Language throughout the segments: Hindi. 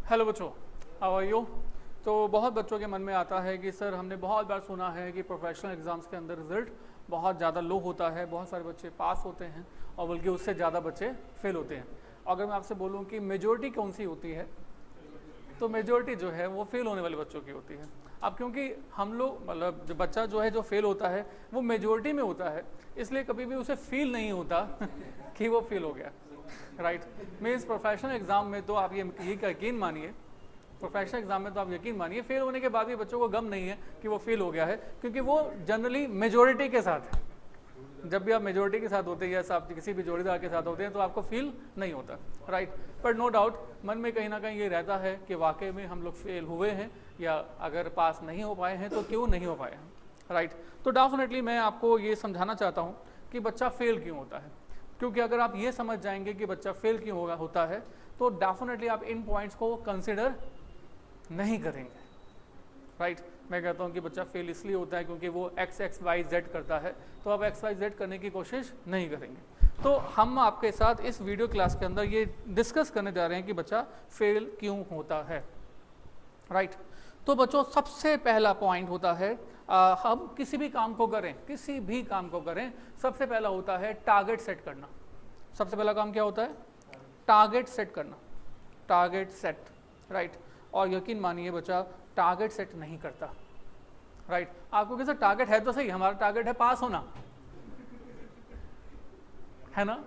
हेलो बच्चों, हाउ आर यू। तो बहुत बच्चों के मन में आता है कि सर हमने बहुत बार सुना है कि प्रोफेशनल एग्जाम्स के अंदर रिजल्ट बहुत ज़्यादा लो होता है, बहुत सारे बच्चे पास होते हैं और बल्कि उससे ज़्यादा बच्चे फेल होते हैं। अगर मैं आपसे बोलूं कि मेजॉरिटी कौन सी होती है, तो मेजॉरिटी जो है वो फेल होने वाले बच्चों की होती है। अब क्योंकि हम लोग मतलब जो बच्चा जो है जो फेल होता है वो मेजॉरिटी में होता है, इसलिए कभी भी उसे फील नहीं होता कि वो फेल हो गया। राइट मीन्स प्रोफेशनल एग्जाम में तो आप ये यकीन मानिए, प्रोफेशनल एग्जाम में तो आप यकीन मानिए फेल होने के बाद भी बच्चों को गम नहीं है कि वो फेल हो गया है, क्योंकि वो जनरली मेजॉरिटी के साथ है। जब भी आप मेजॉरिटी के साथ होते हैं या आप किसी भी जोड़ीदार के साथ होते हैं तो आपको फील नहीं होता। राइट पर नो डाउट मन में कहीं ना कहीं ये रहता है कि वाकई में हम लोग फेल हुए हैं, या अगर पास नहीं हो पाए हैं तो क्यों नहीं हो पाए हैं। राइट तो डेफिनेटली मैं आपको ये समझाना चाहता हूँ कि बच्चा फेल क्यों होता है, क्योंकि अगर आप ये समझ जाएंगे कि बच्चा फेल क्यों होता है तो डेफिनेटली आप इन पॉइंट्स को कंसिडर नहीं करेंगे। राइट मैं कहता हूँ कि बच्चा फेल इसलिए होता है क्योंकि वो XY Z करता है, तो आप XYZ करने की कोशिश नहीं करेंगे। तो हम आपके साथ इस वीडियो क्लास के अंदर ये डिस्कस करने जा रहे हैं कि बच्चा फेल क्यों होता है। राइट तो बच्चों सबसे पहला पॉइंट होता है, हम किसी भी काम को करें, किसी भी काम को करें, सबसे पहला होता है टारगेट सेट करना। सबसे पहला काम क्या होता है? टारगेट सेट करना, टारगेट सेट। राइट और यकीन मानिए बच्चा टारगेट सेट नहीं करता। राइट आपको कैसा टारगेट है तो सही, हमारा टारगेट है पास होना, है ना।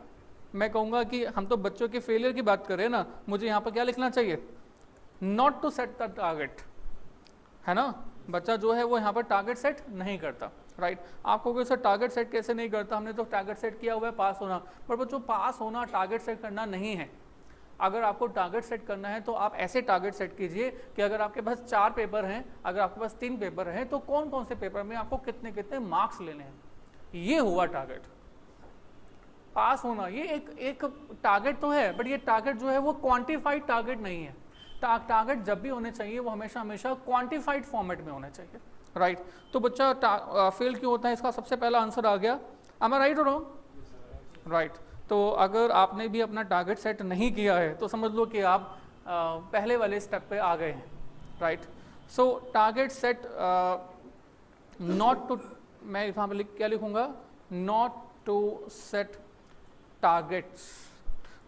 मैं कहूँगा कि हम तो बच्चों के फेलियर की बात करें ना, मुझे यहाँ पर क्या लिखना चाहिए? Not to set the target, है ना। बच्चा जो है वो यहाँ पर टारगेट सेट नहीं करता। राइट आपको कोई सर टारगेट सेट कैसे नहीं करता, हमने तो टारगेट सेट किया हुआ है पास होना। पर बच्चों पास होना टारगेट सेट करना नहीं है। अगर आपको टारगेट सेट करना है तो आप ऐसे टारगेट सेट कीजिए कि अगर आपके पास 4 पेपर हैं, अगर आपके पास 3 पेपर हैं, तो कौन कौन से पेपर में आपको कितने कितने मार्क्स लेने हैं, ये हुआ टारगेट। पास होना ये एक टारगेट तो है, बट ये टारगेट जो है वो क्वांटिफाइड टारगेट नहीं है। टारगेट जब भी होने चाहिए वो हमेशा हमेशा क्वांटिफाइड फॉर्मेट में होने चाहिए। राइट तो बच्चा फेल क्यों होता है, इसका सबसे पहला आंसर आ गया। am I right or wrong? Right तो अगर आपने भी अपना टारगेट सेट नहीं किया है तो समझ लो कि आप पहले वाले स्टेप पे आ गए हैं। Right so target set not to, मैं यहाँ पर क्या लिखूंगा? Not to set targets.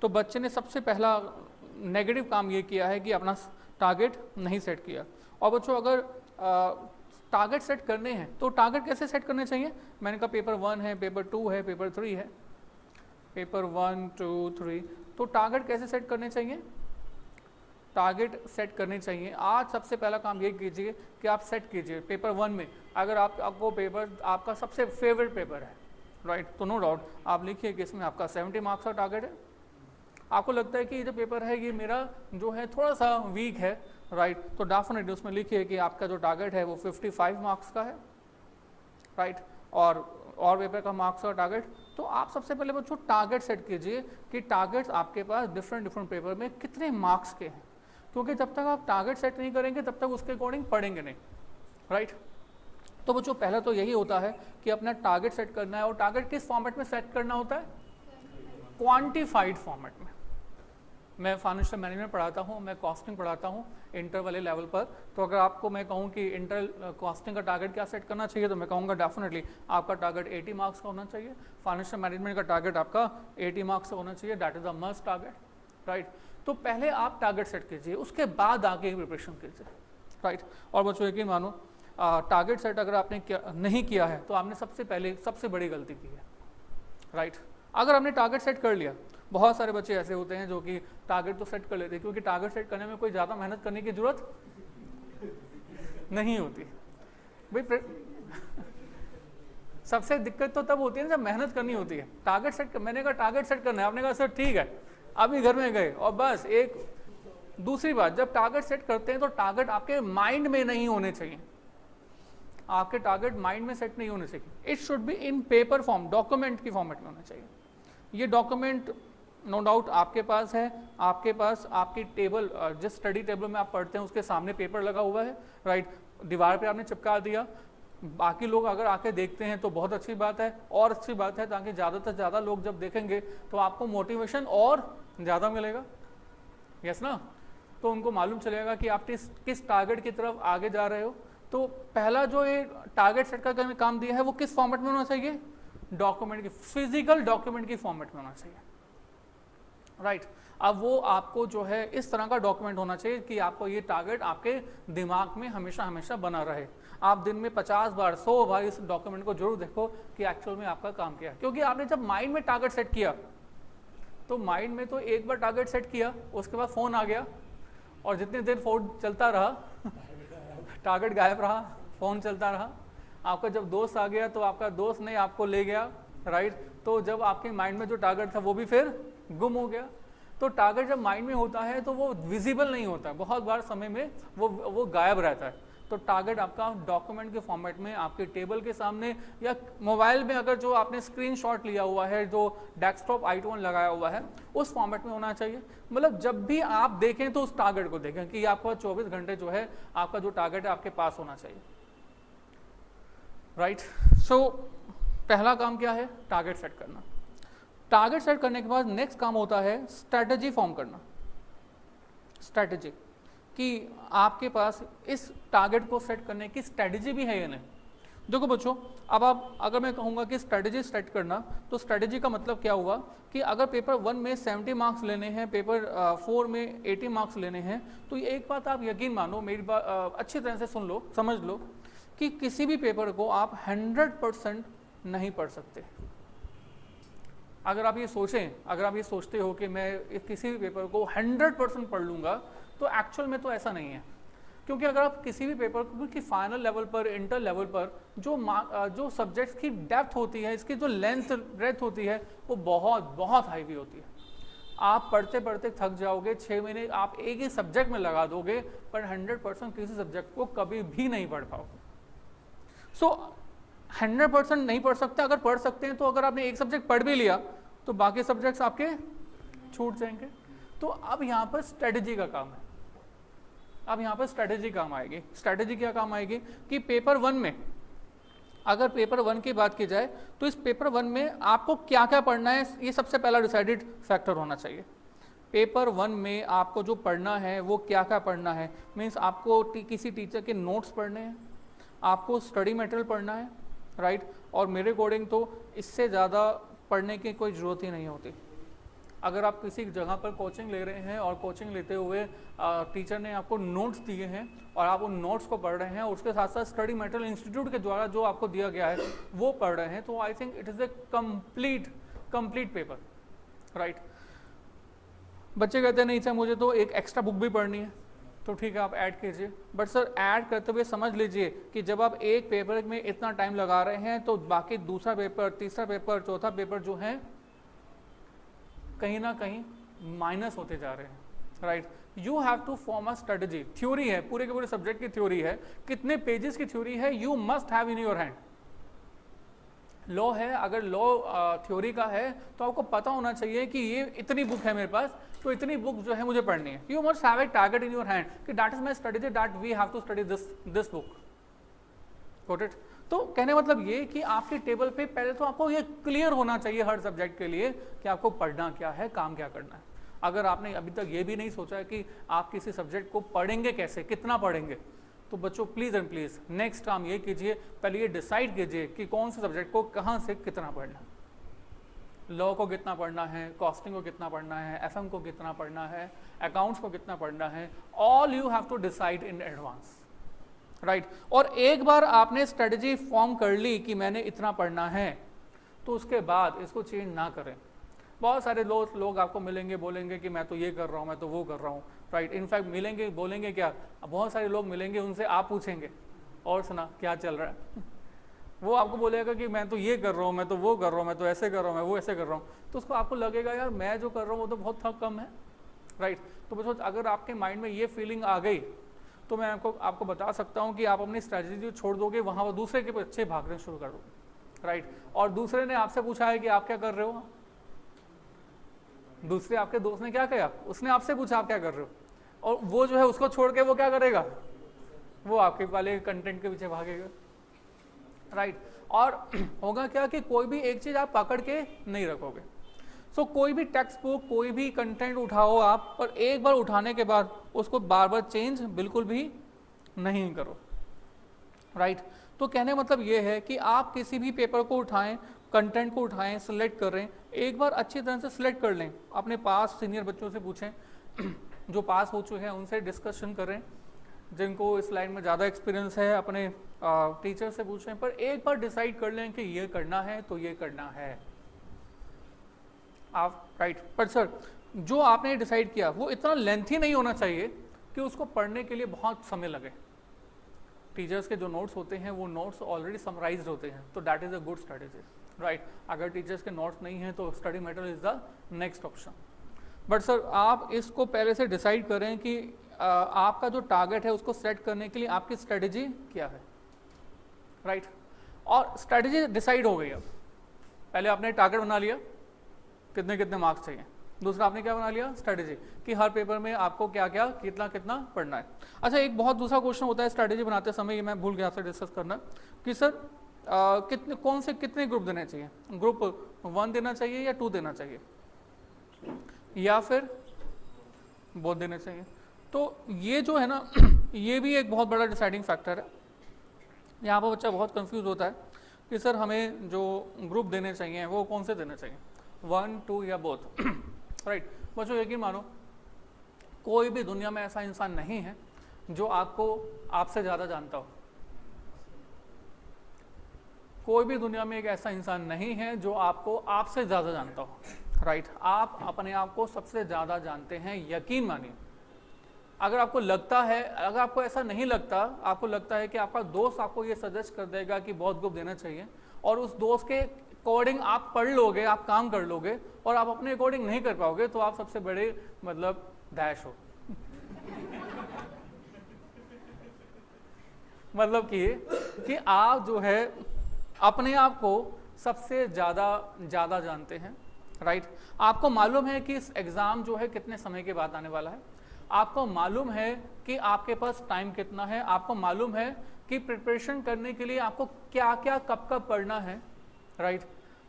तो बच्चे ने सबसे पहला नेगेटिव काम ये किया है कि अपना टारगेट नहीं सेट किया। और बच्चों अगर टारगेट सेट करने हैं तो टारगेट कैसे सेट करने चाहिए? मैंने कहा पेपर 1 है, पेपर 2 है, पेपर 3 है, पेपर 1 2 3, तो टारगेट कैसे सेट करने चाहिए? टारगेट सेट करने चाहिए। आज सबसे पहला काम ये कीजिए कि आप सेट कीजिए पेपर 1 में, अगर आपको पेपर आपका सबसे फेवरेट पेपर है, राइट तो नो डाउट आप लिखिए कि इसमें आपका 70 मार्क्स का टारगेट है। आपको लगता है कि ये जो पेपर है ये मेरा जो है थोड़ा सा वीक है, राइट तो डेफिनेटली उसमें लिखिए कि आपका जो टारगेट है वो 55 मार्क्स का है। राइट और पेपर का मार्क्स का टारगेट, तो आप सबसे पहले बच्चों टारगेट सेट कीजिए कि टारगेट्स आपके पास डिफरेंट पेपर में कितने मार्क्स के हैं, क्योंकि जब तक आप टारगेट सेट नहीं करेंगे तब तक उसके अकॉर्डिंग पढ़ेंगे नहीं। राइट तो बच्चों पहला तो यही होता है कि अपना टारगेट सेट करना है। और टारगेट किस फॉर्मेट में सेट करना होता है? क्वांटिफाइड फॉर्मेट में। मैं फाइनेंशियल मैनेजमेंट पढ़ाता हूँ, मैं कॉस्टिंग पढ़ाता हूँ इंटर वाले लेवल पर, तो अगर आपको मैं कहूँ कि इंटर कॉस्टिंग का टारगेट क्या सेट करना चाहिए, तो मैं कहूँगा डेफिनेटली आपका टारगेट 80 मार्क्स का होना चाहिए। फाइनेंशियल मैनेजमेंट का टारगेट आपका 80 मार्क्स का होना चाहिए, that is a must target. Right तो पहले आप टारगेट सेट कीजिए, उसके बाद आगे प्रिपरेशन कीजिए। राइट और बच्चों यकीन मानो टारगेट सेट अगर आपने नहीं किया है तो आपने सबसे पहले सबसे बड़ी गलती की है। राइट अगर आपने टारगेट सेट कर लिया, बहुत सारे बच्चे ऐसे होते हैं जो कि टारगेट तो सेट कर लेते हैं, क्योंकि टारगेट सेट करने में कोई ज़्यादा मेहनत करने की जरूरत नहीं होती भाई। सबसे दिक्कत तो तब होती है ना जब मेहनत करनी होती है। टारगेट सेट मैंने कहा टारगेट सेट करना है, आपने कहा सर ठीक है, अभी घर में गए और बस। एक दूसरी बात, जब टारगेट सेट करते हैं तो टारगेट आपके माइंड में नहीं होने चाहिए, आपके टारगेट माइंड में सेट नहीं होने चाहिए। It should be in paper form, document की फॉर्मेट में होना चाहिए। ये डॉक्यूमेंट नो डाउट आपके पास है, आपके पास आपकी टेबल, जिस स्टडी टेबल में आप पढ़ते हैं उसके सामने पेपर लगा हुआ है। राइट दीवार पे आपने चिपका दिया, बाकी लोग अगर आके देखते हैं तो बहुत अच्छी बात है, और अच्छी बात है ताकि ज़्यादा से ज़्यादा लोग जब देखेंगे तो आपको मोटिवेशन और ज़्यादा मिलेगा। यस ना। तो उनको मालूम चलेगा कि आप किस टारगेट की तरफ आगे जा रहे हो। तो पहला जो ये टारगेट सेट का काम दिया है वो किस फॉर्मेट में होना चाहिए, डॉक्यूमेंट की, फिजिकल डॉक्यूमेंट की फॉर्मेट में होना चाहिए, राइट। अब वो आपको जो है इस तरह का डॉक्यूमेंट होना चाहिए कि आपको ये टारगेट आपके दिमाग में हमेशा हमेशा बना रहे। आप दिन में 50 बार 100 बार इस डॉक्यूमेंट को जरूर देखो कि एक्चुअल में आपका काम क्या है। क्योंकि आपने जब माइंड में टारगेट सेट किया तो माइंड में तो एक बार टारगेट सेट किया, उसके बाद फ़ोन आ गया और जितनी देर फ़ोन चलता रहा टारगेट गायब रहा, फ़ोन चलता रहा। आपका जब दोस्त आ गया तो आपका दोस्त ने आपको ले गया, राइट। तो जब आपके माइंड में जो टारगेट था वो भी फिर गुम हो गया। तो टारगेट जब माइंड में होता है तो वो विजिबल नहीं होता है, बहुत बार समय में वो गायब रहता है। तो टारगेट आपका डॉक्यूमेंट के फॉर्मेट में आपके टेबल के सामने या मोबाइल में, अगर जो आपने स्क्रीनशॉट लिया हुआ है, जो डेस्कटॉप आइकॉन लगाया हुआ है, उस फॉर्मेट में होना चाहिए। मतलब जब भी आप देखें तो उस टारगेट को देखें कि आपका 24 घंटे जो है आपका जो टारगेट है आपके पास होना चाहिए, राइट। सो पहला काम क्या है, टारगेट सेट करना। टारगेट सेट करने के बाद नेक्स्ट काम होता है स्ट्रैटेजी फॉर्म करना। स्ट्रैटेजी कि आपके पास इस टारगेट को सेट करने की स्ट्रैटेजी भी है या नहीं। देखो बच्चों, अब आप अगर मैं कहूँगा कि स्ट्रैटेजी सेट करना, तो स्ट्रैटेजी का मतलब क्या हुआ कि अगर पेपर 1 में 70 मार्क्स लेने हैं, पेपर 4 में 80 मार्क्स लेने हैं, तो ये एक बात आप यकीन मानो, मेरी बात अच्छी तरह से सुन लो, समझ लो कि किसी भी पेपर को आप 100% नहीं पढ़ सकते। अगर आप ये सोचें, अगर आप ये सोचते हो कि मैं किसी भी पेपर को 100% पढ़ लूँगा, तो एक्चुअल में तो ऐसा नहीं है। क्योंकि अगर आप किसी भी पेपर को की फाइनल लेवल पर, इंटर लेवल पर जो सब्जेक्ट्स की डेप्थ होती है, इसकी जो लेंथ ब्रेथ होती है, वो बहुत बहुत हाईवी होती है। आप पढ़ते पढ़ते थक जाओगे, 6 महीने आप एक ही सब्जेक्ट में लगा दोगे, पर 100% किसी सब्जेक्ट को कभी भी नहीं पढ़ पाओगे। सो 100% नहीं पढ़ सकते। अगर पढ़ सकते हैं तो अगर आपने एक सब्जेक्ट पढ़ भी लिया तो बाकी सब्जेक्ट्स आपके छूट जाएंगे। तो अब यहाँ पर स्ट्रेटेजी का काम है। अब यहाँ पर स्ट्रेटेजी काम आएगी। स्ट्रेटेजी क्या काम आएगी कि पेपर 1 में, अगर पेपर 1 की बात की जाए तो इस पेपर 1 में आपको क्या क्या पढ़ना है, ये सबसे पहला डिसाइडेड फैक्टर होना चाहिए। पेपर 1 में आपको जो पढ़ना है वो क्या क्या पढ़ना है, मीन्स आपको किसी टीचर के नोट्स पढ़ने हैं, आपको स्टडी मटेरियल पढ़ना है, राइट। और मेरे अकॉर्डिंग तो इससे ज़्यादा पढ़ने की कोई ज़रूरत ही नहीं होती। अगर आप किसी जगह पर कोचिंग ले रहे हैं और कोचिंग लेते हुए टीचर ने आपको नोट्स दिए हैं और आप उन नोट्स को पढ़ रहे हैं, उसके साथ साथ स्टडी मटेरियल इंस्टीट्यूट के द्वारा जो आपको दिया गया है वो पढ़ रहे हैं, तो I think it is a complete paper, right. बच्चे कहते नहीं सर मुझे तो एक एक्स्ट्रा बुक भी पढ़नी है, तो ठीक है आप ऐड कीजिए, बट सर ऐड करते हुए समझ लीजिए कि जब आप एक पेपर में इतना टाइम लगा रहे हैं तो बाकी दूसरा पेपर, तीसरा पेपर, चौथा पेपर जो है कहीं ना कहीं माइनस होते जा रहे हैं, right. You have to form a strategy. Theory है, पूरे के पूरे सब्जेक्ट की थ्योरी है, कितने पेजेस की थ्योरी है, you must have in your hand. Law है, अगर लॉ थ्योरी का है तो आपको पता होना चाहिए कि ये इतनी बुक है मेरे पास, तो इतनी बुक जो है मुझे पढ़नी है। You must have a target in your hand कि that is my strategy, that we have to study this book, got it. तो कहने मतलब ये कि आपके टेबल पे पहले तो आपको ये क्लियर होना चाहिए हर सब्जेक्ट के लिए कि आपको पढ़ना क्या है, काम क्या करना है। अगर आपने अभी तक ये भी नहीं सोचा कि आप किसी सब्जेक्ट को पढ़ेंगे कैसे, कितना पढ़ेंगे, तो बच्चों प्लीज़ एंड प्लीज़ नेक्स्ट काम ये कीजिए, पहले ये डिसाइड कीजिए कि कौन से सब्जेक्ट को कहाँ से कितना पढ़ना है। लॉ को कितना पढ़ना है, कॉस्टिंग को कितना पढ़ना है, एफएम को कितना पढ़ना है, अकाउंट्स को कितना पढ़ना है, all you have to decide in advance, right. और एक बार आपने स्ट्रेटजी फॉर्म कर ली कि मैंने इतना पढ़ना है, तो उसके बाद इसको चेंज ना करें। बहुत सारे लोग आपको मिलेंगे, बोलेंगे कि मैं तो ये कर रहा हूँ, मैं तो वो कर रहा हूँ, राइट। इनफैक्ट मिलेंगे, बोलेंगे क्या, बहुत सारे लोग मिलेंगे, उनसे आप पूछेंगे और सुना क्या चल रहा है वो आपको बोलेगा कि मैं तो ये कर रहा हूँ, मैं तो वो कर रहा हूँ, मैं तो ऐसे कर रहा हूँ, मैं वो ऐसे कर रहा हूँ। तो उसको आपको लगेगा यार मैं जो कर रहा हूँ वो तो बहुत कम है, राइट। तो बच्चों अगर आपके माइंड में ये फीलिंग आ गई तो मैं आपको बता सकता हूँ कि आप अपनी स्ट्रैटेजी छोड़ दोगे, वहाँ वो दूसरे के पीछे भागने शुरू कर दोगे, राइट। और दूसरे ने आपसे पूछा है कि आप क्या कर रहे हो, दूसरे आपके दोस्त ने क्या किया, उसने आपसे पूछा आप क्या कर रहे हो, और वो जो है उसको छोड़ के वो क्या करेगा, वो आपके वाले कंटेंट के पीछे भागेगा, राइट। और होगा क्या कि कोई भी एक चीज़ आप पकड़ के नहीं रखोगे। कोई भी टेक्स्ट बुक, कोई भी कंटेंट उठाओ आप, पर एक बार उठाने के बाद उसको बार बार चेंज बिल्कुल भी नहीं करो, राइट। तो कहने का मतलब ये है कि आप किसी भी पेपर को उठाएं, कंटेंट को उठाएं, सिलेक्ट कर रहे हैं, एक बार अच्छी तरह से सिलेक्ट कर लें, अपने पास सीनियर बच्चों से पूछें जो पास हो चुके हैं उनसे डिस्कशन करें, जिनको इस लाइन में ज़्यादा एक्सपीरियंस है अपने टीचर से पूछें, पर एक बार डिसाइड कर लें कि ये करना है तो ये करना है आप, राइट। पर सर जो आपने डिसाइड किया वो इतना लेंथी नहीं होना चाहिए कि उसको पढ़ने के लिए बहुत समय लगे। टीचर्स के जो नोट्स होते हैं वो नोट्स ऑलरेडी समराइज्ड होते हैं, तो that is a good strategy, right. अगर टीचर्स के नोट्स नहीं हैं तो study material is the next option. But sir आप इसको पहले से डिसाइड करें कि आपका जो टारगेट है उसको सेट करने के लिए आपकी स्ट्रेटेजी क्या है, राइट। और स्ट्रेटेजी डिसाइड हो गई, अब पहले आपने टारगेट बना लिया कितने कितने मार्क्स चाहिए, दूसरा आपने क्या बना लिया स्ट्रेटेजी कि हर पेपर में आपको क्या क्या कितना कितना पढ़ना है। अच्छा, एक बहुत दूसरा क्वेश्चन होता है स्ट्रेटेजी बनाते समय, ये मैं भूल गया आपसे डिस्कस करना कि सर कितने कौन से कितने ग्रुप देने चाहिए, ग्रुप 1 देना चाहिए या 2 देना चाहिए या फिर बोथ देने चाहिए। तो ये जो है ना ये भी एक बहुत बड़ा डिसाइडिंग फैक्टर है। यहाँ पर बच्चा बहुत कंफ्यूज होता है कि सर हमें जो ग्रुप देने चाहिए वो कौन से देने चाहिए, 1, 2 या बोथ, राइट। बच्चों यकीन मानो कोई भी दुनिया में ऐसा इंसान नहीं है जो आपसे ज़्यादा जानता हो। कोई भी दुनिया में एक ऐसा इंसान नहीं है जो आपसे ज़्यादा जानता हो, राइट। आप अपने आप को सबसे ज़्यादा जानते हैं, यकीन मानिए। अगर आपको लगता है, अगर आपको ऐसा नहीं लगता, आपको लगता है कि आपका दोस्त आपको ये सजेस्ट कर देगा कि बहुत ग्रुप देना चाहिए और उस दोस्त के अकॉर्डिंग आप पढ़ लोगे, आप काम कर लोगे और आप अपने अकॉर्डिंग नहीं कर पाओगे, तो आप सबसे बड़े मतलब डैश हो मतलब कि आप जो है अपने आप को सबसे ज़्यादा जानते हैं, राइट। आपको मालूम है कि इस एग्ज़ाम जो है कितने समय के बाद आने वाला है, आपको मालूम है कि आपके पास टाइम कितना है, आपको मालूम है कि प्रिपरेशन करने के लिए आपको क्या क्या कब कब पढ़ना है, राइट।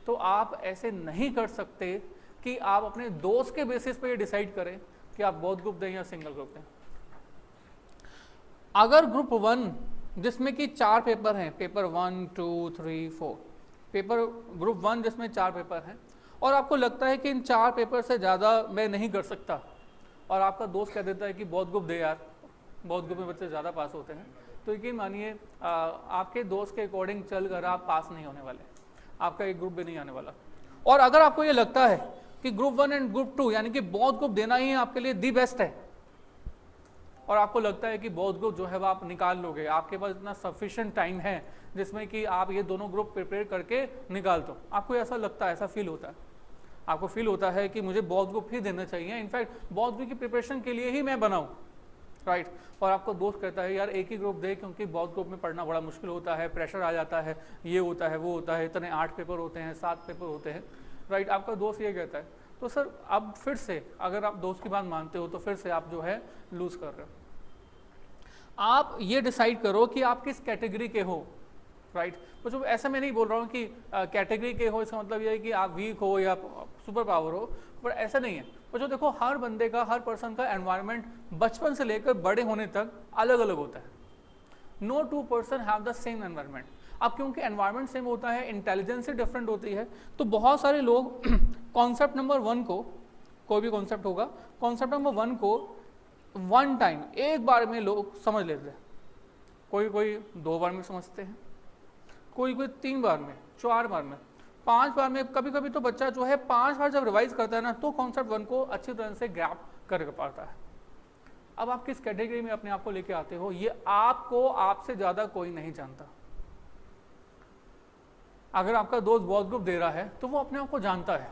तो आप ऐसे नहीं कर सकते कि आप अपने दोस्त के बेसिस पे ये डिसाइड करें कि आप बोथ ग्रुप दें या सिंगल ग्रुप दें। अगर ग्रुप 1 जिसमें कि 4 पेपर हैं, पेपर 1, 2, 3, 4, पेपर ग्रुप 1 जिसमें 4 पेपर हैं और आपको लगता है कि इन 4 पेपर से ज़्यादा मैं नहीं कर सकता और आपका दोस्त कह देता है कि बहुत ग्रुप दे यार, बहुत ग्रुप में बच्चे ज़्यादा पास होते हैं, तो यकीन मानिए आपके दोस्त के अकॉर्डिंग चलकर आप पास नहीं होने वाले, आपका एक ग्रुप भी नहीं आने वाला। और अगर आपको ये लगता है कि ग्रुप 1 एंड ग्रुप 2 यानी कि बहुत ग्रुप देना ही आपके लिए दी बेस्ट है और आपको लगता है कि बहुत ग्रुप जो है वो आप निकाल लोगे, आपके पास इतना सफिशिएंट टाइम है जिसमें कि आप ये दोनों ग्रुप प्रिपेयर करके निकाल दो, आपको ऐसा लगता है, ऐसा फील होता है, आपको फील होता है कि मुझे बहुत ग्रुप ही देना चाहिए, इनफैक्ट बहुत ग्रुप की प्रिपरेशन के लिए ही मैं बनाऊं, राइट। और आपको दोस्त कहता है यार एक ही ग्रुप दे क्योंकि बहुत ग्रुप में पढ़ना बड़ा मुश्किल होता है, प्रेशर आ जाता है, ये होता है वो होता है, इतने 8 पेपर होते हैं, 7 पेपर होते हैं, राइट। आपका दोस्त ये कहता है, तो सर अब फिर से अगर आप दोस्त की बात मानते हो तो फिर से आप जो है लूज कर रहे हो। आप ये डिसाइड करो कि आप किस कैटेगरी के हो, राइट। तो जो ऐसा मैं नहीं बोल रहा हूँ कि कैटेगरी के हो, इसका मतलब ये है कि आप वीक हो या सुपर पावर हो, पर ऐसा नहीं है। तो जो देखो हर बंदे का, हर पर्सन का एनवायरनमेंट बचपन से लेकर बड़े होने तक अलग अलग होता है। No 2 person have the same environment. अब क्योंकि एनवायरनमेंट सेम होता है, इंटेलिजेंस ही डिफरेंट होती है, तो बहुत सारे लोग कॉन्सेप्ट नंबर 1 को, कोई भी कॉन्सेप्ट होगा, कॉन्सेप्ट नंबर 1 को 1 टाइम एक बार में लोग समझ लेते हैं, कोई 2 बार में समझते हैं, कोई 3 बार में, 4 बार में, 5 बार में, कभी कभी तो बच्चा जो है 5 बार जब रिवाइज करता है ना तो कॉन्सेप्ट 1 को अच्छी तरह से ग्रैप कर पाता है। अब आप किस कैटेगरी में अपने आप को लेके आते हो ये आपको, आपसे ज़्यादा कोई नहीं जानता। अगर आपका दोस्त बहुत ग्रुप दे रहा है तो वो अपने आप को जानता है,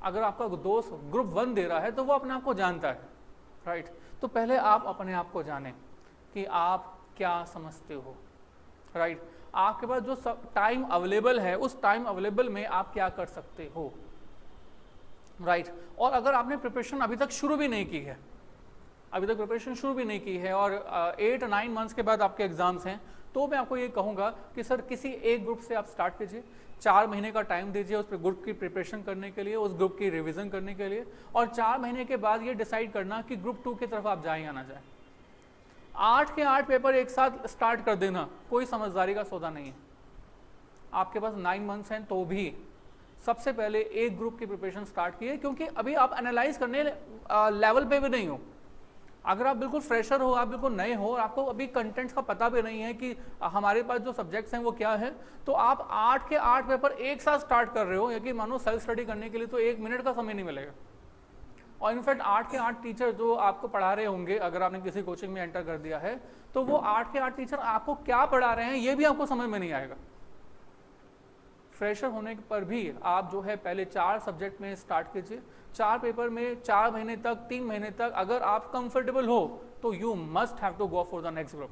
अगर आपका दोस्त ग्रुप 1 दे रहा है तो वो अपने आप को जानता है, राइट। तो पहले आप अपने आप को जानें कि आप क्या समझते हो, राइट। आपके पास जो टाइम अवेलेबल है उस टाइम अवेलेबल में आप क्या कर सकते हो, राइट। और अगर आपने प्रिपरेशन अभी तक शुरू भी नहीं की है, अभी तक प्रिपरेशन शुरू भी नहीं की है और 8-9 मंथ्स के बाद आपके एग्जाम्स हैं, तो मैं आपको ये कहूँगा कि सर किसी एक ग्रुप से आप स्टार्ट कीजिए, 4 महीने का टाइम दीजिए उस ग्रुप की प्रिपरेशन करने के लिए, उस ग्रुप की रिवीजन करने के लिए, और 4 महीने के बाद ये डिसाइड करना कि ग्रुप 2 की तरफ आप जाएं या ना जाएं। 8 के 8 पेपर एक साथ स्टार्ट कर देना कोई समझदारी का सौदा नहीं है। आपके पास 9 मंथ्स हैं तो भी सबसे पहले एक ग्रुप की प्रिपरेशन स्टार्ट कीजिए, क्योंकि अभी आप एनालाइज करने लेवल पे भी नहीं हो। अगर आप बिल्कुल फ्रेशर हो, आप बिल्कुल नए हो और आपको अभी कंटेंट्स का पता भी नहीं है कि हमारे पास जो सब्जेक्ट्स हैं वो क्या है, तो आप 8 के 8 पेपर एक साथ स्टार्ट कर रहे हो, यकीन मानो सेल्फ स्टडी करने के लिए तो 1 मिनट का समय नहीं मिलेगा। और इनफैक्ट 8 के 8 टीचर जो आपको पढ़ा रहे होंगे, अगर आपने किसी कोचिंग में एंटर कर दिया है, तो वो 8 के 8 टीचर आपको क्या पढ़ा रहे हैं ये भी आपको समझ में नहीं आएगा। फ्रेशर होने पर भी आप जो है पहले 4 सब्जेक्ट में स्टार्ट कीजिए, 4 पेपर में 4 महीने तक, 3 महीने तक अगर आप कंफर्टेबल हो तो you must have to go for the next group.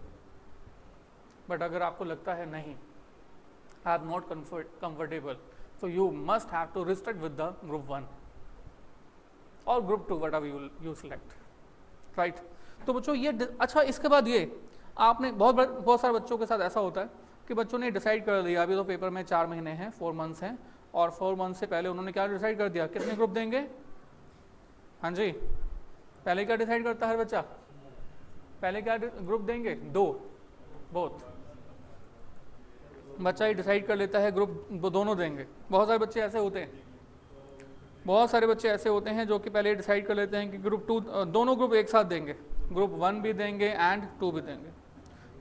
But अगर आपको लगता है नहीं, I am not comfortable, so you must have to restrict with the group 1 और group 2 whatever you select, right? तो बच्चों ये अच्छा, इसके बाद ये आपने बहुत सारे बच्चों के साथ ऐसा होता है कि बच्चों ने डिसाइड कर लिया अभी तो पेपर में 4 महीने हैं, 4 मंथ्स हैं, और 4 मंथ से पहले उन्होंने क्या डिसाइड कर दिया, कितने ग्रुप देंगे। हाँ जी, पहले क्या डिसाइड करता है हर बच्चा, पहले क्या ग्रुप देंगे, 2, बहुत बच्चा ही डिसाइड कर लेता है ग्रुप दोनों देंगे। बहुत सारे बच्चे ऐसे होते हैं, बहुत सारे बच्चे ऐसे होते हैं जो कि पहले डिसाइड कर लेते हैं कि ग्रुप 2 दोनों ग्रुप एक साथ देंगे, ग्रुप 1 भी देंगे एंड 2 भी देंगे।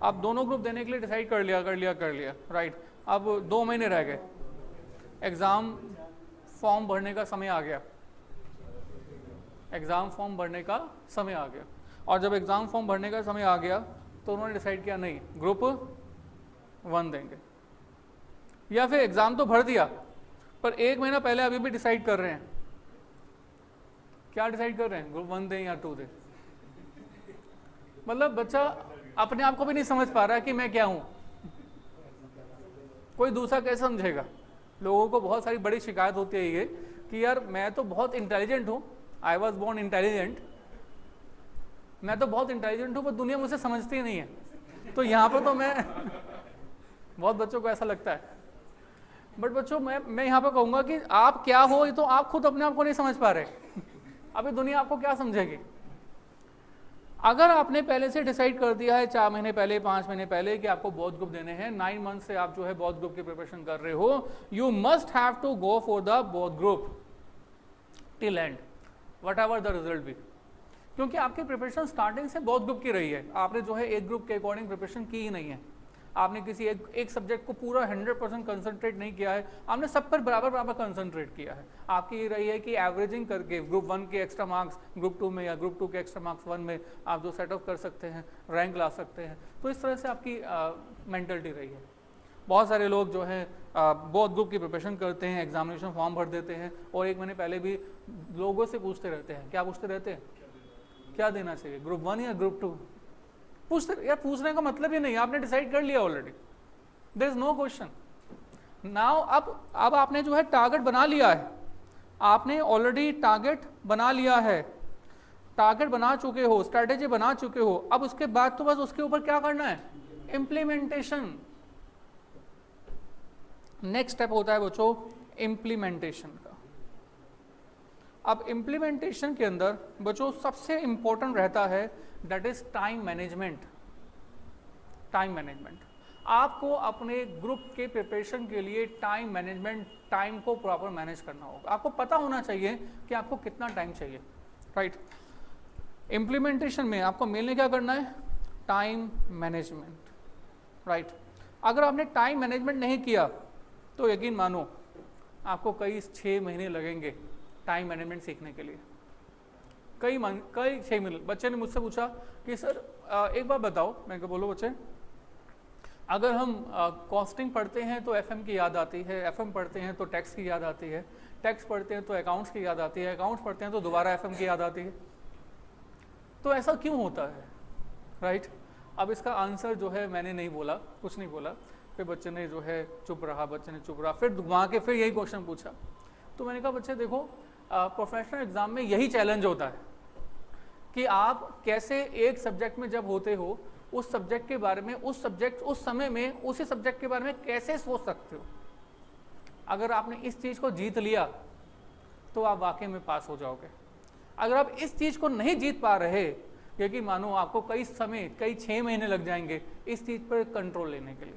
अब दोनों ग्रुप देने के लिए डिसाइड कर लिया, राइट। अब 2 महीने रह गए, एग्ज़ाम फॉर्म भरने का समय आ गया, एग्ज़ाम फॉर्म भरने का समय आ गया, और जब एग्ज़ाम फॉर्म भरने का समय आ गया तो उन्होंने डिसाइड किया नहीं ग्रुप 1 देंगे, या फिर एग्ज़ाम तो भर दिया पर 1 महीना पहले अभी भी डिसाइड कर रहे हैं, क्या डिसाइड कर रहे हैं, ग्रुप 1 दें या 2 दें। मतलब बच्चा अपने आप को भी नहीं समझ पा रहा है कि मैं क्या हूं, कोई दूसरा कैसे समझेगा। लोगों को बहुत सारी बड़ी शिकायत होती है ये कि यार मैं तो बहुत इंटेलिजेंट हूं, आई वॉज बोर्न इंटेलिजेंट, मैं तो बहुत इंटेलिजेंट हूं पर दुनिया मुझे समझती नहीं है। तो यहाँ पर तो मैं बहुत बच्चों को ऐसा लगता है। बट बच्चों मैं यहाँ पर कहूँगा कि आप क्या हो ये तो आप खुद अपने आप को नहीं समझ पा रहे अभी दुनिया आपको क्या समझेगी। अगर आपने पहले से डिसाइड कर दिया है 4 महीने पहले, 5 महीने पहले कि आपको बौद्ध ग्रुप देने हैं, 9 मंथ से आप जो है बौद्ध ग्रुप की प्रिपरेशन कर रहे हो, you must have to go for the बौद्ध group till end whatever the result be, क्योंकि आपकी प्रिपरेशन स्टार्टिंग से बौद्ध ग्रुप की रही है। आपने जो है एक ग्रुप के अकॉर्डिंग प्रिपरेशन की ही नहीं है, आपने किसी एक सब्जेक्ट को पूरा 100% कंसंट्रेट नहीं किया है, आपने सब पर बराबर कंसंट्रेट किया है। आपकी ये रही है कि एवरेजिंग करके ग्रुप 1 के एक्स्ट्रा मार्क्स ग्रुप 2 में या ग्रुप 2 के एक्स्ट्रा मार्क्स 1 में आप जो सेटअप कर सकते हैं, रैंक ला सकते हैं। तो इस तरह से आपकी मेंटलिटी रही है। बहुत सारे लोग जो है बहुत ग्रुप की प्रिपरेशन करते हैं, एग्जामिनेशन फॉर्म भर देते हैं और 1 महीने पहले भी लोगों से पूछते रहते हैं, क्या पूछते रहते हैं, क्या देना चाहिए, ग्रुप 1 या ग्रुप 2। पूछते यार, पूछने का मतलब ही नहीं, आपने डिसाइड कर लिया already, there is no question now. अब आपने जो है टारगेट बना लिया है, आपने ऑलरेडी टारगेट बना लिया है, टारगेट बना चुके हो, स्ट्रैटेजी बना चुके हो। अब उसके बाद तो बस उसके ऊपर क्या करना है, इम्प्लीमेंटेशन। नेक्स्ट स्टेप होता है बच्चों इम्प्लीमेंटेशन का। अब इम्प्लीमेंटेशन के अंदर बच्चों सबसे इंपॉर्टेंट रहता है that is time management. Time management, आपको अपने ग्रुप के प्रिपरेशन के लिए टाइम मैनेजमेंट, टाइम को प्रॉपर मैनेज करना होगा। आपको पता होना चाहिए कि आपको कितना टाइम चाहिए, राइट। इम्प्लीमेंटेशन में आपको मेनली क्या करना है, टाइम मैनेजमेंट, राइट। अगर आपने टाइम मैनेजमेंट नहीं किया तो यकीन मानो आपको कई 6 महीने लगेंगे टाइम मैनेजमेंट सीखने के लिए। कई 6 महीने। बच्चे ने मुझसे पूछा कि सर एक बार बताओ, मैं क्या बोलो बच्चे, अगर हम कॉस्टिंग पढ़ते हैं तो एफएम की याद आती है, एफएम पढ़ते हैं तो टैक्स की याद आती है, टैक्स पढ़ते हैं तो अकाउंट्स की याद आती है, अकाउंट्स पढ़ते हैं तो दोबारा एफएम की याद आती है, तो ऐसा क्यों होता है, राइट। अब इसका आंसर जो है मैंने नहीं बोला, कुछ नहीं बोला, फिर बच्चे ने जो है चुप रहा, फिर घुमा के फिर यही क्वेश्चन पूछा। तो मैंने कहा बच्चे देखो, प्रोफेशनल एग्जाम में यही चैलेंज होता है कि आप कैसे एक सब्जेक्ट में जब होते हो उस सब्जेक्ट के बारे में, उस समय में उसी सब्जेक्ट के बारे में कैसे सोच सकते हो। अगर आपने इस चीज को जीत लिया तो आप वाकई में पास हो जाओगे। अगर आप इस चीज को नहीं जीत पा रहे, क्योंकि मानो आपको कई 6 महीने लग जाएंगे इस चीज पर कंट्रोल लेने के लिए।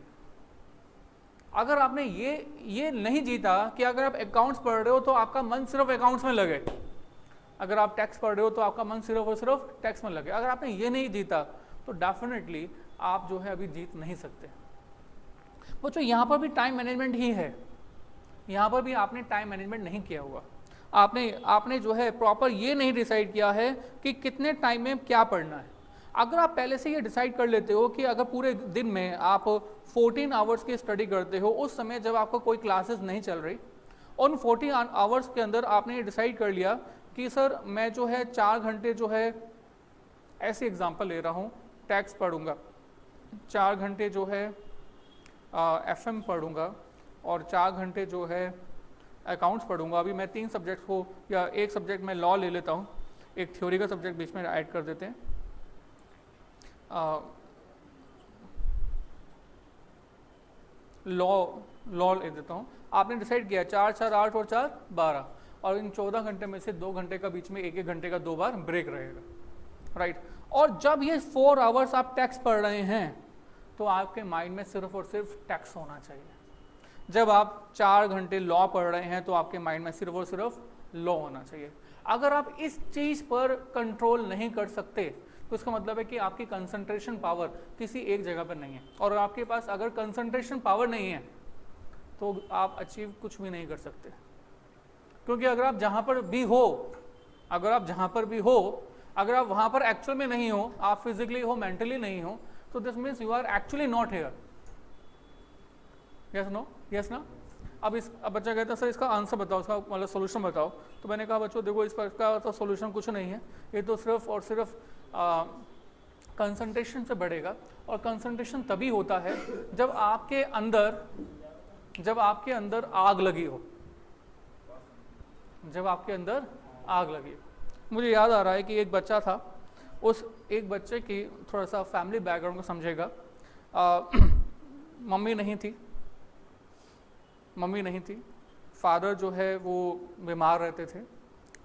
अगर आपने ये नहीं जीता कि अगर आप अकाउंट्स पढ़ रहे हो तो आपका मन सिर्फ अकाउंट्स में लगे, अगर आप टैक्स पढ़ रहे हो तो आपका मन सिर्फ और सिर्फ टैक्स में लगे, अगर आपने ये नहीं जीता तो डेफिनेटली आप जो है अभी जीत नहीं सकते। बच्चों यहाँ पर भी टाइम मैनेजमेंट ही है, यहाँ पर भी आपने टाइम मैनेजमेंट नहीं किया हुआ। आपने जो है प्रॉपर ये नहीं डिसाइड किया है कि कितने टाइम में क्या पढ़ना है। अगर आप पहले से ये डिसाइड कर लेते हो कि अगर पूरे दिन में आप 14 आवर्स की स्टडी करते हो, उस समय जब आपको कोई क्लासेस नहीं चल रही, उन 14 आवर्स के अंदर आपने ये डिसाइड कर लिया कि सर मैं जो है 4 घंटे जो है, ऐसे एग्जांपल ले रहा हूँ, टैक्स पढ़ूंगा, 4 घंटे जो है FM पढ़ूंगा और 4 घंटे जो है अकाउंट्स पढ़ूंगा। अभी मैं 3 सब्जेक्ट को, या एक सब्जेक्ट में लॉ ले लेता हूँ, एक थ्योरी का सब्जेक्ट बीच में ऐड कर देते हैं। लॉ ले देता हूँ। आपने डिसाइड किया 4 4 8 और 4 12, और इन 14 घंटे में से 2 घंटे का बीच में 1 घंटे का 2 बार ब्रेक रहेगा, राइट। और जब ये 4 आवर्स आप टैक्स पढ़ रहे हैं तो आपके माइंड में सिर्फ और सिर्फ टैक्स होना चाहिए। जब आप 4 घंटे लॉ पढ़ रहे हैं तो आपके माइंड में सिर्फ और सिर्फ लॉ होना चाहिए। अगर आप इस चीज पर कंट्रोल नहीं कर सकते तो इसका मतलब है कि आपकी कंसंट्रेशन पावर किसी एक जगह पर नहीं है, और आपके पास अगर कंसंट्रेशन पावर नहीं है तो आप अचीव कुछ भी नहीं कर सकते। क्योंकि अगर आप जहां पर भी हो, अगर आप वहां पर एक्चुअल में नहीं हो, आप फिजिकली हो, मेंटली नहीं हो, तो this means you are actually not here. Yes no, yes ना। अब बच्चा कहता है सर इसका आंसर बताओ, इसका मतलब सोल्यूशन बताओ। तो मैंने कहा बच्चों देखो इसका तो सोल्यूशन कुछ नहीं है, ये तो सिर्फ और सिर्फ कंसंट्रेशन से बढ़ेगा। और कंसंट्रेशन तभी होता है जब आपके अंदर आग लगी हो, जब आपके अंदर आग लगी हो। मुझे याद आ रहा है कि एक बच्चा था, उस एक बच्चे की थोड़ा सा फैमिली बैकग्राउंड को समझेगा। मम्मी नहीं थी, फादर जो है वो बीमार रहते थे,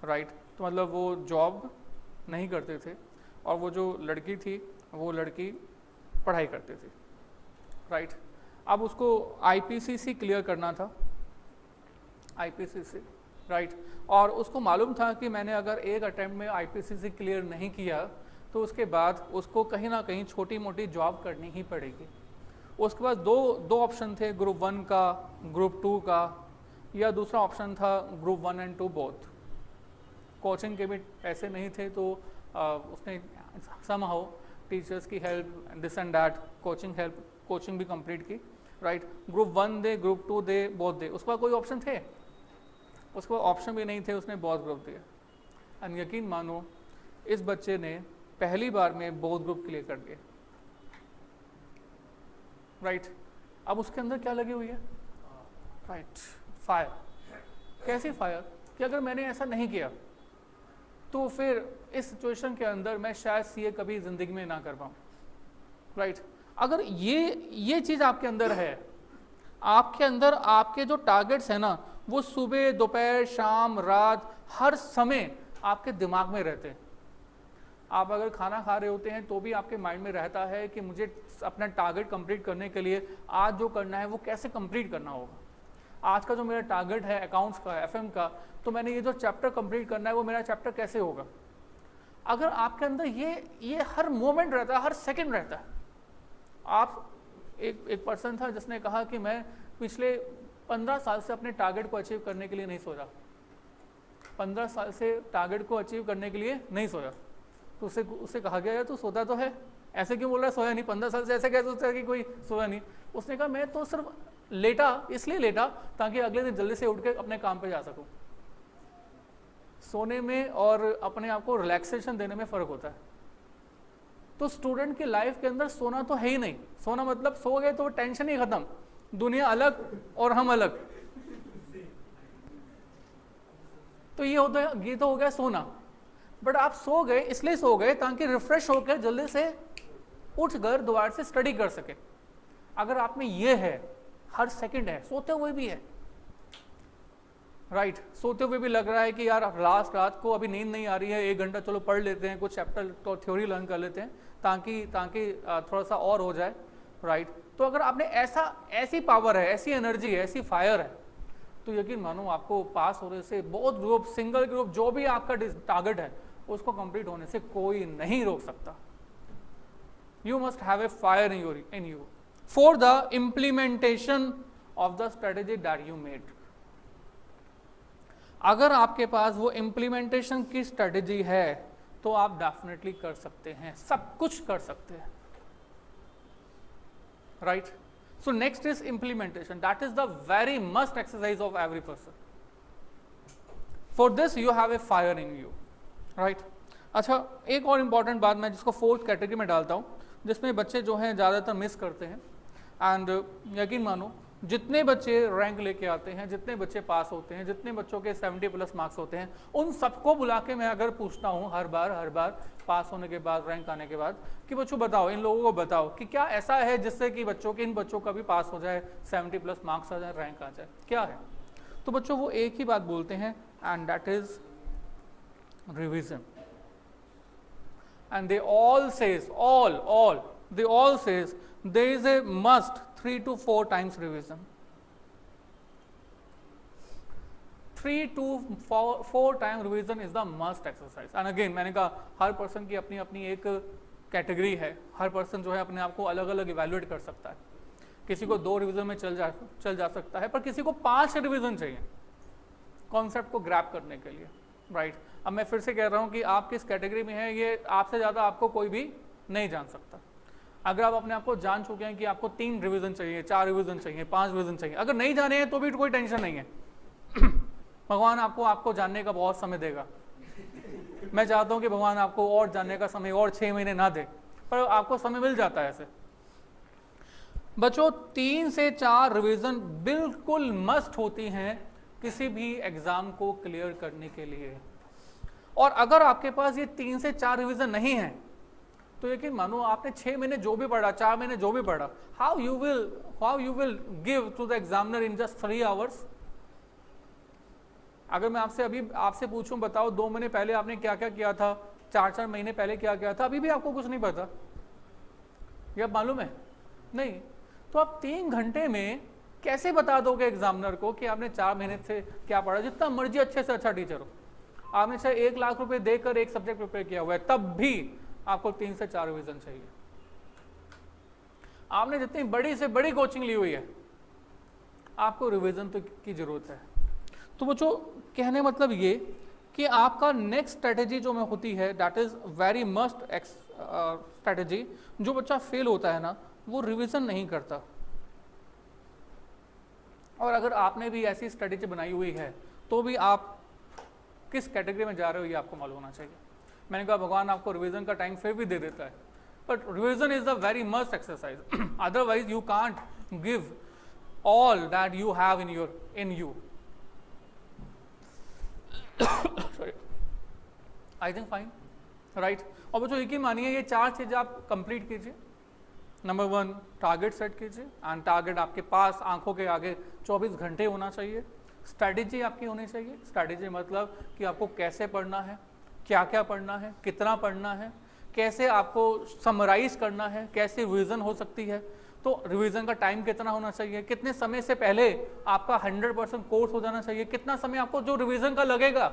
राइट। तो मतलब वो जॉब नहीं करते थे, और वो जो लड़की थी वो लड़की पढ़ाई करती थी, राइट। अब उसको IPCC क्लियर करना था, IPCC, राइट। और उसको मालूम था कि मैंने अगर एक अटेम्प्ट में IPCC क्लियर नहीं किया तो उसके बाद उसको कहीं ना कहीं छोटी मोटी जॉब करनी ही पड़ेगी। उसके पास दो ऑप्शन थे, ग्रुप 1 का, ग्रुप 2 का, या दूसरा ऑप्शन था ग्रुप 1 and 2 बोथ। कोचिंग के भी पैसे नहीं थे तो उसने समहाउ टीचर्स की help, this and that, coaching भी कंप्लीट की, right. Group 1 they, group 2 they, both they. उसके बाद कोई ऑप्शन थे? उसके बाद ऑप्शन भी नहीं थे, उसने बोथ ग्रुप दिया। एंड यकीन मानो इस बच्चे ने पहली बार में बोथ ग्रुप क्लियर कर दिए, राइट। अब उसके अंदर क्या लगी हुई है? Right, fire. कैसी फायर? कि अगर मैंने ऐसा नहीं किया तो फिर इस सिचुएशन के अंदर मैं शायद CA कभी जिंदगी में ना कर पाऊँ, राइट। अगर ये चीज़ आपके अंदर है, आपके अंदर आपके जो टारगेट्स है ना वो सुबह, दोपहर, शाम, रात, हर समय आपके दिमाग में रहते हैं। आप अगर खाना खा रहे होते हैं तो भी आपके माइंड में रहता है कि मुझे अपना टारगेट कंप्लीट करने के लिए आज जो करना है वो कैसे कंप्लीट करना होगा। आज का जो मेरा टारगेट है अकाउंट्स का, FM का, तो मैंने ये जो चैप्टर कंप्लीट करना है वो मेरा चैप्टर कैसे होगा। अगर आपके अंदर ये हर मोमेंट रहता है, हर सेकंड रहता है। आप एक पर्सन था जिसने कहा कि मैं पिछले 15 साल से अपने टारगेट को अचीव करने के लिए नहीं सोया, 15 साल से टारगेट को अचीव करने के लिए नहीं सोया। तो उससे कहा गया तू सोता तो है, ऐसे क्यों बोल रहा है सोया नहीं, 15 साल से ऐसे कैसे सोचता है कि कोई सोया नहीं। उसने कहा मैं तो सिर्फ लेटा, इसलिए लेटा ताकि अगले दिन जल्दी से उठ के अपने काम पे जा सकूं। सोने में और अपने आप को रिलैक्सेशन देने में फर्क होता है। तो स्टूडेंट की लाइफ के अंदर सोना तो है ही नहीं। सोना मतलब सो गए तो टेंशन ही खत्म, दुनिया अलग और हम अलग। तो ये तो हो गया सोना। बट आप सो गए, इसलिए सो गए ताकि रिफ्रेश होकर जल्दी से उठकर दोबारा से स्टडी कर सके। अगर आप में ये है, हर सेकंड है, सोते हुए भी है, राइट सोते हुए भी लग रहा है कि यार लास्ट रात को अभी नींद नहीं आ रही है, 1 घंटा चलो पढ़ लेते हैं, कुछ चैप्टर तो थ्योरी लर्न कर लेते हैं ताकि थोड़ा सा और हो जाए, राइट। तो अगर आपने ऐसी पावर है, ऐसी एनर्जी है, ऐसी फायर है, तो यकीन मानो आपको पास होने से, बहुत ग्रुप, सिंगल ग्रुप, जो भी आपका टारगेट है उसको कंप्लीट होने से कोई नहीं रोक सकता। You must have a fire in you for the implementation of the strategy that you made. अगर आपके पास वो इम्प्लीमेंटेशन की स्ट्रेटेजी है तो आप डेफिनेटली कर सकते हैं, सब कुछ कर सकते हैं, right. So next is implementation, that is the very must exercise of every person. For this you have a fire in you, right. अच्छा, एक और इंपॉर्टेंट बात मैं जिसको 4th कैटेगरी में डालता हूँ, जिसमें बच्चे जो हैं ज़्यादातर मिस करते हैं, एंड यकीन मानो जितने बच्चे रैंक लेके आते हैं, जितने बच्चे पास होते हैं, जितने बच्चों के 70+ मार्क्स होते हैं, उन सबको बुला के मैं अगर पूछता हूँ हर बार पास होने के बाद, रैंक आने के बाद, कि बच्चों बताओ, इन लोगों को बताओ कि क्या ऐसा है जिससे कि इन बच्चों का भी पास हो जाए, 70+ मार्क्स आ जाए, रैंक आ जाए, क्या है? तो बच्चों वो एक ही बात बोलते हैं, and that is revision. And they all says there is a must 3 to 4 times revision. 3 to 4 time revision is the must exercise. And again मैंने कहा हर पर्सन की अपनी अपनी एक कैटेगरी है, हर पर्सन जो है अपने आप को अलग अलग इवेल्युएट कर सकता है। किसी को 2 रिविजन में चल जा सकता है, पर किसी को 5 रिविजन चाहिए कॉन्सेप्ट को ग्रैब करने के लिए, राइट। अब मैं फिर से कह रहा हूँ कि आप किस कैटेगरी में हैं ये आपसे ज़्यादा आपको कोई भी नहीं जान सकता। अगर आप अपने आप को जान चुके हैं कि आपको 3 रिवीजन चाहिए, 4 रिवीजन चाहिए, 5 रिवीजन चाहिए, अगर नहीं जाने हैं तो भी कोई टेंशन नहीं है भगवान आपको जानने का बहुत समय देगा। मैं चाहता हूँ कि भगवान आपको और जानने का समय और 6 महीने ना दे, पर आपको समय मिल जाता है ऐसे। बच्चों 3 से 4 रिवीजन बिल्कुल मस्ट होती हैं किसी भी एग्जाम को क्लियर करने के लिए। और अगर आपके पास ये 3 से 4 रिवीजन नहीं है तो यकीन मानो आपने 6 महीने जो भी पढ़ा, 4 महीने जो भी पढ़ा, how you will give to the examiner in just 3 hours. अगर मैं आपसे पूछूं बताओ 2 महीने पहले आपने क्या क्या किया था, 4 महीने पहले क्या किया था, अभी भी आपको कुछ नहीं पता, ये मालूम है नहीं। तो आप 3 घंटे में कैसे बता दोगे एग्जामिनर को कि आपने 4 महीने से क्या पढ़ा? जितना मर्जी अच्छे से अच्छा टीचर हो, आपने चाहे 1 लाख रुपए देकर एक सब्जेक्ट प्रिपेयर किया हुआ है, तब भी आपको 3 से 4 रिवीजन चाहिए। आपने जितनी बड़ी से बड़ी कोचिंग ली हुई है, आपको रिवीजन तो की जरूरत है। तो बच्चों कहने मतलब ये कि आपका नेक्स्ट स्ट्रेटेजी जो में होती है that is very must strategy. जो बच्चा फेल होता है ना, वो रिवीजन नहीं करता। और अगर आपने भी ऐसी स्ट्रेटेजी बनाई हुई है तो भी आप किस कैटेगरी में जा रहे हो ये आपको मालूम होना चाहिए। मैंने कहा भगवान आपको रिवीजन का टाइम फिर भी दे देता है, but revision is the very must exercise, otherwise you can't give all that you have in you. I think fine, right. और बच्चों एक ही मानिए, ये 4 चीजें आप कंप्लीट कीजिए। नंबर 1 टारगेट सेट कीजिए, एंड टारगेट आपके पास आंखों के आगे 24 घंटे होना चाहिए। स्ट्रैटेजी आपकी होनी चाहिए। स्ट्रैटेजी मतलब कि आपको कैसे पढ़ना है, क्या क्या पढ़ना है, कितना पढ़ना है, कैसे आपको समराइज करना है, कैसे रिवीजन हो सकती है, तो रिवीजन का टाइम कितना होना चाहिए, कितने समय से पहले आपका 100% कोर्स हो जाना चाहिए, कितना समय आपको जो रिवीजन का लगेगा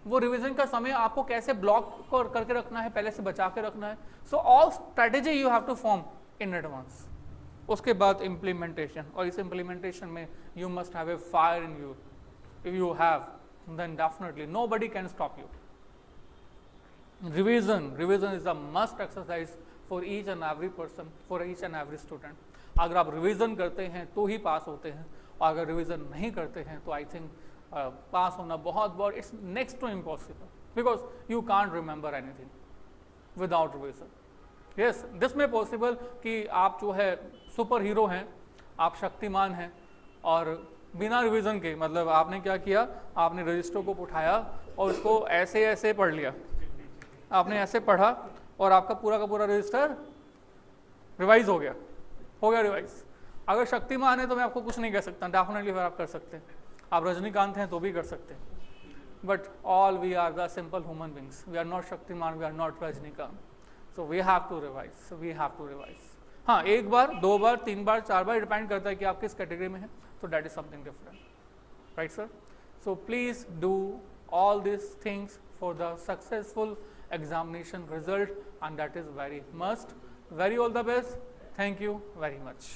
वो रिवीजन का समय आपको कैसे ब्लॉक करके रखना है, पहले से बचा के रखना है। So all strategy you have to form in advance. उसके बाद इम्प्लीमेंटेशन, और इस इम्प्लीमेंटेशन में you must have a fire in you. If you have then definitely nobody can stop you. Revision is a must exercise for each and every person, for each and every student. अगर आप रिवीजन करते हैं तो ही पास होते हैं, और अगर रिवीजन नहीं करते हैं तो आई थिंक पास होना बहुत it's next to impossible, because you can't remember anything without revision. Yes, this में पॉसिबल कि आप जो है सुपर हीरो हैं, आप शक्तिमान हैं, और बिना रिवीजन के, मतलब आपने क्या किया, आपने रजिस्टर को उठाया और उसको ऐसे ऐसे पढ़ लिया, आपने ऐसे पढ़ा और आपका पूरा का पूरा रजिस्टर रिवाइज हो गया रिवाइज। अगर शक्तिमान है तो मैं आपको कुछ नहीं कह सकता, डेफिनेटली फिर आप कर सकते हैं, आप रजनीकांत हैं तो भी कर सकते हैं, but all we are the simple human beings, we are not Shaktimaan, we are not Rajinikanth, so we have to revise, हाँ, एक बार, दो बार, तीन बार, चार बार, डिपेंड करता है कि आप किस कैटेगरी में हैं, तो that is something different, right sir. So please do all these things for the successful examination result, and that is very must. Very all the best. Thank you very much.